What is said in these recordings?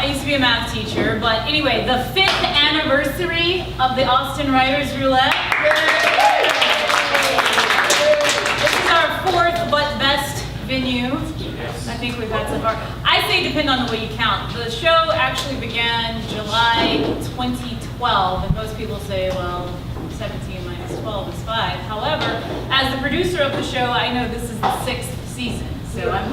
used to be a math teacher, but anyway, the 5th anniversary of the Austin Writers Roulette. This is our 4th but best venue I think we've had so far. I say depend on the way you count. The show actually began July 2012, and most people say, well, 17 minus 12 is 5. However, as the producer of the show, I know this is the 6th season, so I'm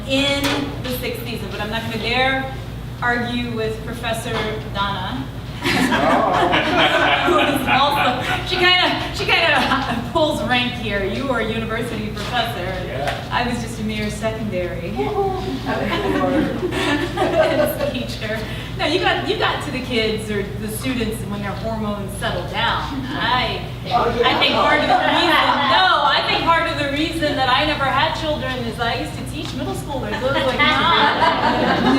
in the 6th season, but I'm not going to dare argue with Professor Donna. Who is also, she kind of pulls rank here. You are a university professor. Yeah. I was just a mere secondary teacher. No, you got to the kids or the students when their hormones settle down. I think part of the reason that I never had children is I used to teach middle schoolers.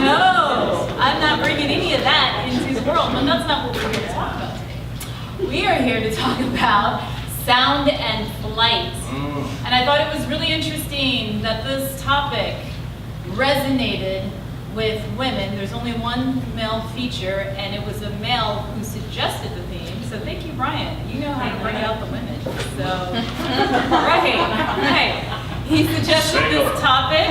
No, I'm not bringing any of that into the world. But that's not what we're here to talk about today. We are here to talk about sound and flight. And I thought it was really interesting that this topic resonated with women. There's only one male feature, and it was a male who suggested the theme. So thank you, Brian. You know how to bring out the women. So, right. He suggested this topic.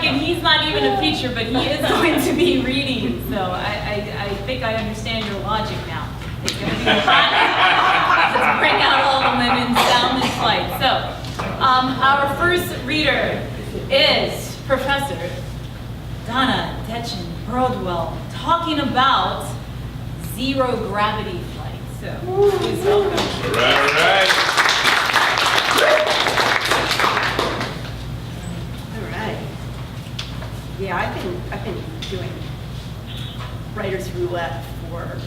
And he's not even a feature, but he is going to be reading. So I think I understand your logic now. It's going to be hot to bring out all the women, sound and flight. So our first reader is Professor Donna Dechen Birdwell, talking about zero gravity flight. So please welcome. All right. Yeah, I've been doing Writers Roulette for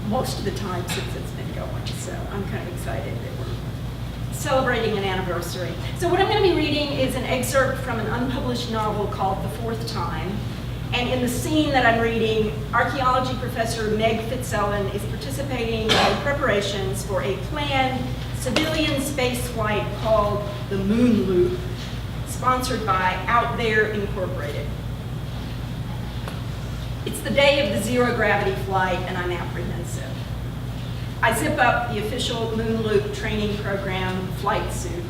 most of the time since it's been going, so I'm kind of excited that we're celebrating an anniversary. So what I'm going to be reading is an excerpt from an unpublished novel called The Fourth Time, and in the scene that I'm reading, archaeology professor Meg Fitzellen is participating in preparations for a planned civilian space flight called the Moon Loop, sponsored by Out There Incorporated. It's the day of the zero gravity flight, and I'm apprehensive. I zip up the official Moon Loop training program flight suit,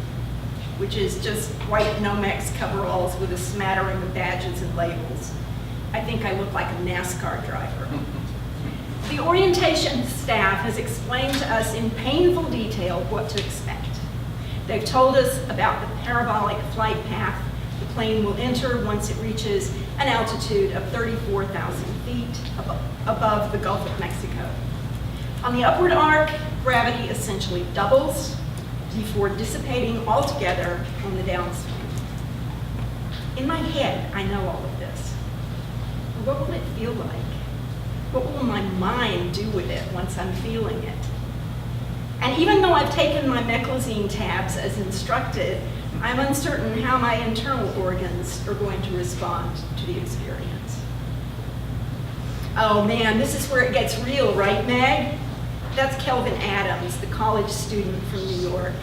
which is just white Nomex coveralls with a smattering of badges and labels. I think I look like a NASCAR driver. The orientation staff has explained to us in painful detail what to expect. They've told us about the parabolic flight path the plane will enter once it reaches an altitude of 34,000 feet above the Gulf of Mexico. On the upward arc, gravity essentially doubles before dissipating altogether on the downswing. In my head, I know all of this. But what will it feel like? What will my mind do with it once I'm feeling it? And even though I've taken my meclizine tabs as instructed, I'm uncertain how my internal organs are going to respond to the experience. Oh man, this is where it gets real, right, Meg? That's Kelvin Adams, the college student from New York.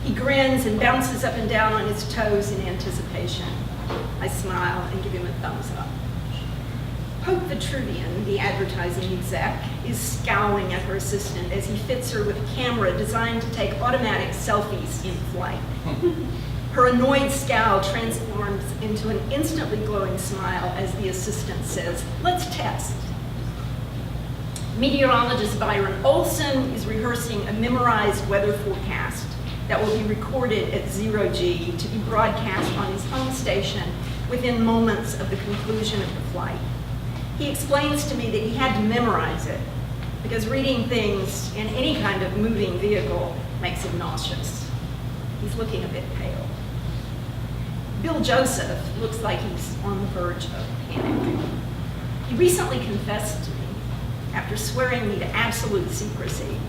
He grins and bounces up and down on his toes in anticipation. I smile and give him a thumbs up. Pope Vitruvian, the advertising exec, is scowling at her assistant as he fits her with a camera designed to take automatic selfies in flight. Her annoyed scowl transforms into an instantly glowing smile as the assistant says, "Let's test." Meteorologist Byron Olson is rehearsing a memorized weather forecast that will be recorded at 0G to be broadcast on his home station within moments of the conclusion of the flight. He explains to me that he had to memorize it because reading things in any kind of moving vehicle makes him nauseous. He's looking a bit pale. Bill Joseph looks like he's on the verge of panic. He recently confessed to me, after swearing me to absolute secrecy,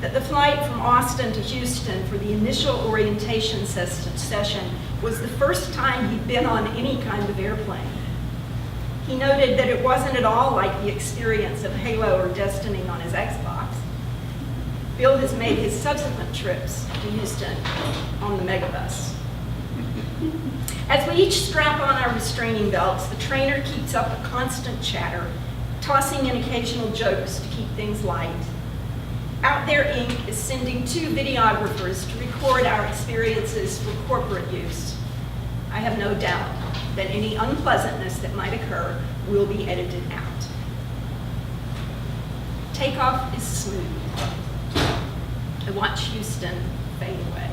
that the flight from Austin to Houston for the initial orientation session was the first time he'd been on any kind of airplane. He noted that it wasn't at all like the experience of Halo or Destiny on his Xbox. Bill has made his subsequent trips to Houston on the megabus. As we we each strap on our restraining belts, the trainer keeps up a constant chatter, tossing in occasional jokes to keep things light. Out There Inc. is sending 2 videographers to record our experiences for corporate use. I have no doubt that any unpleasantness that might occur will be edited out. Takeoff is smooth. I watch Houston fade away.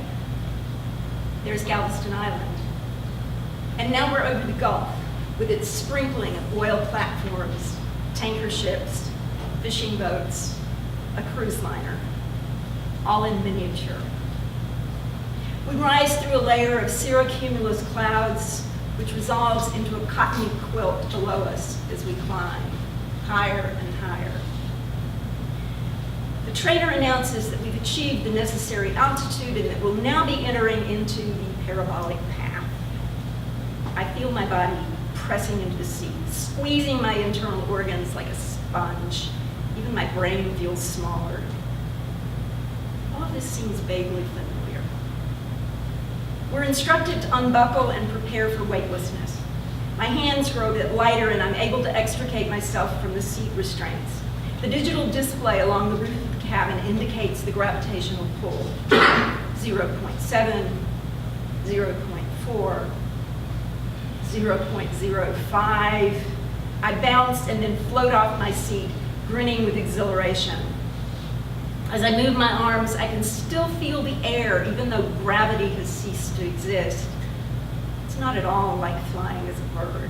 There's Galveston Island. And now we're over the Gulf with its sprinkling of oil platforms, tanker ships, fishing boats, a cruise liner, all in miniature. We rise through a layer of cirrocumulus clouds, which resolves into a cottony quilt below us as we climb, higher and higher. The trainer announces that we've achieved the necessary altitude and that we'll now be entering into the parabolic path. I feel my body pressing into the seat, squeezing my internal organs like a sponge. Even my brain feels smaller. All of this seems vaguely familiar. We're instructed to unbuckle and prepare for weightlessness. My hands grow a bit lighter and I'm able to extricate myself from the seat restraints. The digital display along the roof of the cabin indicates the gravitational pull. 0.7, 0.4, 0.05. I bounce and then float off my seat, grinning with exhilaration. As I move my arms, I can still feel the air, even though gravity has ceased to exist. It's not at all like flying as a bird.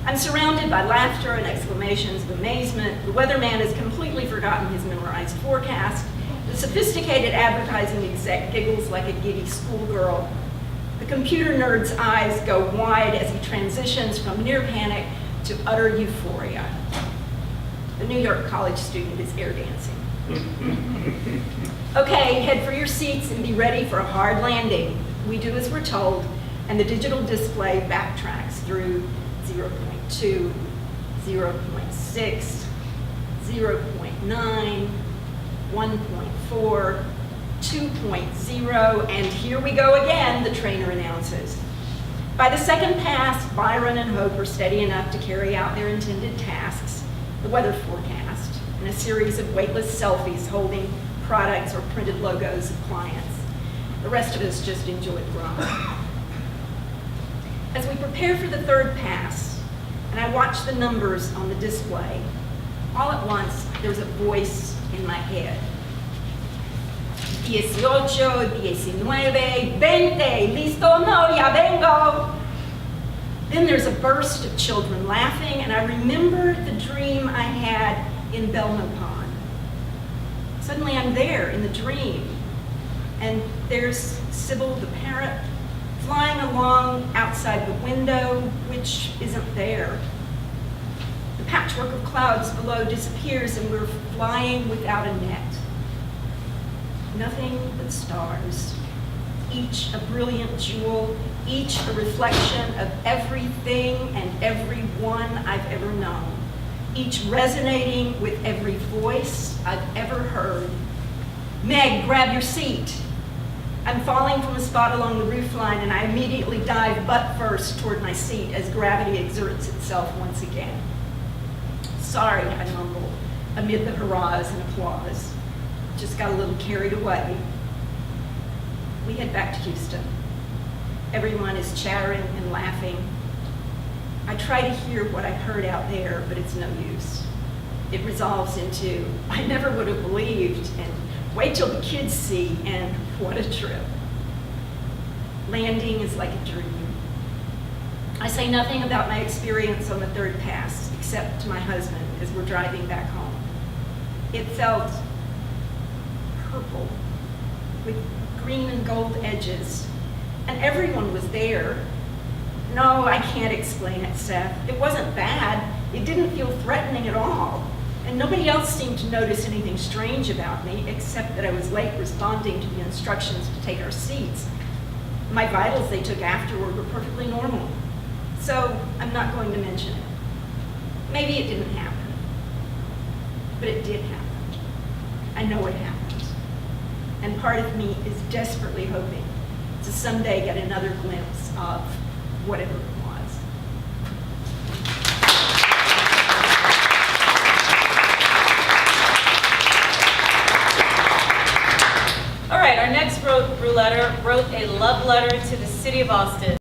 I'm surrounded by laughter and exclamations of amazement. The weatherman has completely forgotten his memorized forecast. The sophisticated advertising exec giggles like a giddy schoolgirl. The computer nerd's eyes go wide as he transitions from near panic to utter euphoria. The New York college student is air dancing. Okay, head for your seats and be ready for a hard landing. We do as we're told, and the digital display backtracks through 0.2, 0.6, 0.9, 1.4, 2.0, and here we go again, the trainer announces. By the second pass, Byron and Hope are steady enough to carry out their intended tasks, the weather forecast, and a series of weightless selfies holding products or printed logos of clients. The rest of us just enjoy the ride. As we prepare for the third pass, and I watch the numbers on the display, all at once there's a voice in my head. 18, 19, 20, listo, no, ya vengo. Then there's a burst of children laughing, and I remember the dream I had in Belmont. Suddenly I'm there in the dream, and there's Sybil the parrot flying along outside the window, which isn't there. The patchwork of clouds below disappears, and we're flying without a net. Nothing but stars, each a brilliant jewel, each a reflection of everything and everyone I've ever known, each resonating with every voice I've ever heard. Meg, grab your seat. I'm falling from a spot along the roofline, and I immediately dive butt first toward my seat as gravity exerts itself once again. Sorry, I mumble, amid the hurrahs and applause. Just got a little carried away. We head back to Houston. Everyone is chattering and laughing. I try to hear what I heard out there, but it's no use. It resolves into, I never would have believed, and wait till the kids see, and what a trip. Landing is like a dream. I say nothing about my experience on the third pass, except to my husband as we're driving back home. It felt purple with green and gold edges, and everyone was there. No, I can't explain it, Seth. It wasn't bad. It didn't feel threatening at all. And nobody else seemed to notice anything strange about me, except that I was late responding to the instructions to take our seats. My vitals they took afterward were perfectly normal. So I'm not going to mention it. Maybe it didn't happen, but it did happen. I know it happened. And part of me is desperately hoping to someday get another glimpse of whatever it was. All right, our next rouletter wrote a love letter to the city of Austin.